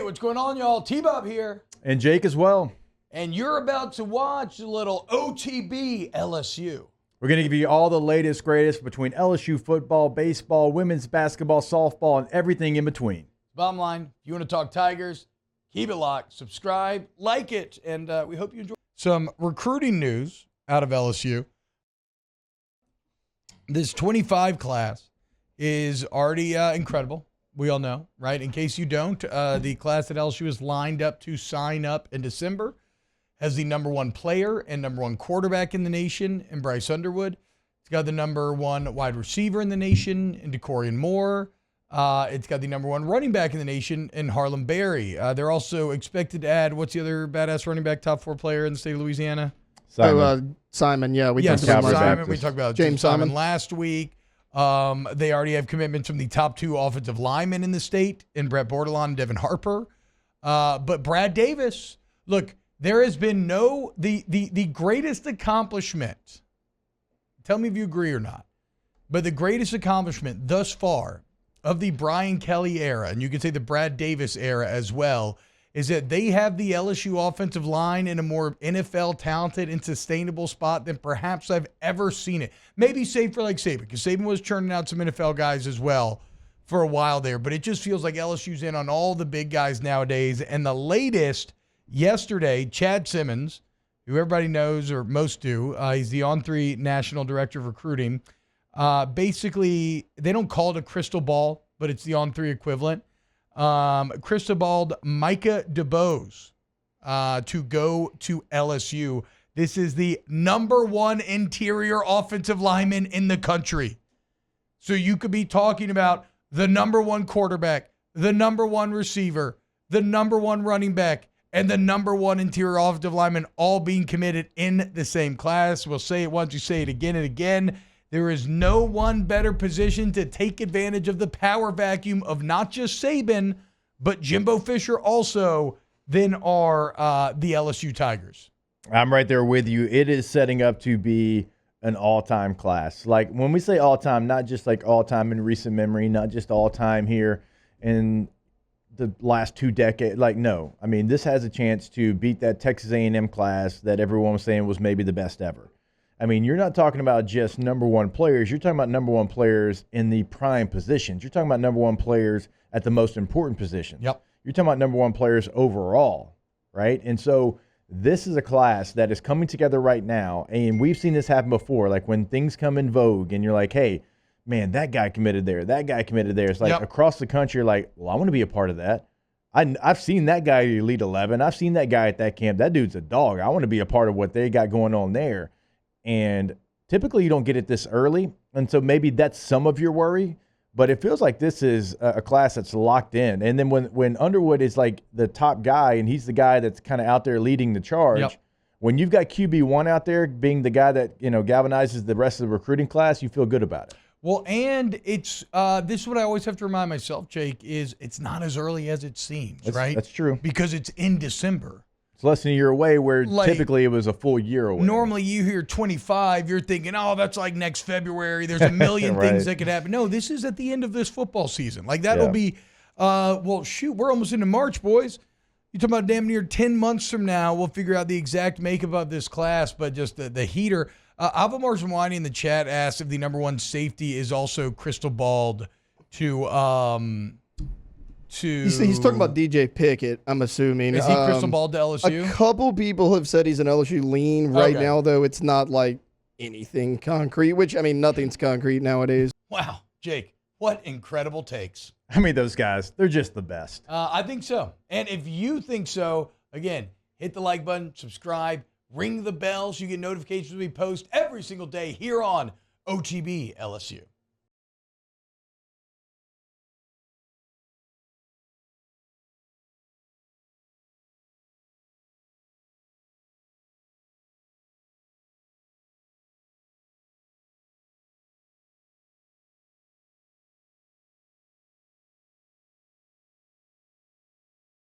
what's going on, y'all? T-Bob here. And Jake as well. And you're about to watch a little OTB LSU. We're going to give you all the latest, greatest between LSU football, baseball, women's basketball, softball, and everything in between. Bottom line, if you want to talk Tigers, keep it locked, subscribe, like it, and we hope you enjoy. Some recruiting news out of LSU. This 25 class is already incredible. We all know, right? In case you don't, the class that LSU is lined up to sign up in December has the number one player and number one quarterback in the nation in Bryce Underwood. It's got the number one wide receiver in the nation in DeCorian Moore. It's got the number one running back in the nation in Harlem Berry. They're also expected to add, what's the other badass running back, top four player in the state of Louisiana? Simon. Yeah, we talked about Simon. Simon. We talked about James Simon last week. They already have commitments from the top two offensive linemen in the state in Brett Bordelon and Devin Harper. But Brad Davis, look, there has been the greatest accomplishment. Tell me if you agree or not. But the greatest accomplishment thus far of the Brian Kelly era, and you can say the Brad Davis era as well, is that they have the LSU offensive line in a more NFL talented and sustainable spot than perhaps I've ever seen it. Maybe save for like Saban, because Saban was churning out some NFL guys as well for a while there. But it just feels like LSU's in on all the big guys nowadays. And the latest, yesterday, Chad Simmons, who everybody knows or most do, he's the On3 National Director of Recruiting. Basically, they don't call it a crystal ball, but it's the On3 equivalent. Cristobal Micah DeBose to go to LSU. This is the number one interior offensive lineman in the country. So you could be talking about the number one quarterback, the number one receiver, the number one running back, and the number one interior offensive lineman all being committed in the same class. We'll say it once, you say it again and again. There is no one better position to take advantage of the power vacuum of not just Saban, but Jimbo Fisher also than are the LSU Tigers. I'm right there with you. It is setting up to be an all-time class. Like when we say all-time, not just like all-time in recent memory, not just all-time here in the last 2 decades. Like, no. I mean, this has a chance to beat that Texas A&M class that everyone was saying was maybe the best ever. I mean, you're not talking about just number one players. You're talking about number one players in the prime positions. You're talking about number one players at the most important positions. Yep. You're talking about number one players overall, right? And so this is a class that is coming together right now, and we've seen this happen before. Like when things come in vogue and you're like, hey, man, that guy committed there. That guy committed there. It's like across the country, you're like, well, I want to be a part of that. I've seen that guy at Elite 11. I've seen that guy at that camp. That dude's a dog. I want to be a part of what they got going on there. And typically you don't get it this early, and so maybe that's some of your worry, but it feels like this is a class that's locked in. And then when Underwood is like the top guy and he's the guy that's kind of out there leading the charge, when you've got QB1 out there being the guy that, you know, galvanizes the rest of the recruiting class, you feel good about it. Well, and it's this is what I always have to remind myself, Jake, is it's not as early as it seems, right? That's true. Because it's in December. It's less than a year away, where typically it was a full year away. Normally you hear 25, you're thinking, oh, that's like next February. There's a million things that could happen. No, this is at the end of this football season. Like that'll be, well, shoot, we're almost into March, boys. You're talking about damn near 10 months from now, we'll figure out the exact makeup of this class, but just the heater. Alva Marzamwani in the chat asked if the number one safety is also crystal balled to He's talking about DJ Pickett, I'm assuming. Is he crystal balled to LSU? A couple people have said he's an LSU lean right now, though it's not like anything concrete, which, I mean, nothing's concrete nowadays. Wow, Jake, what incredible takes. I mean, those guys, they're just the best. I think so. And if you think so, again, hit the like button, subscribe, ring the bell so you get notifications when we post every single day here on OTB LSU.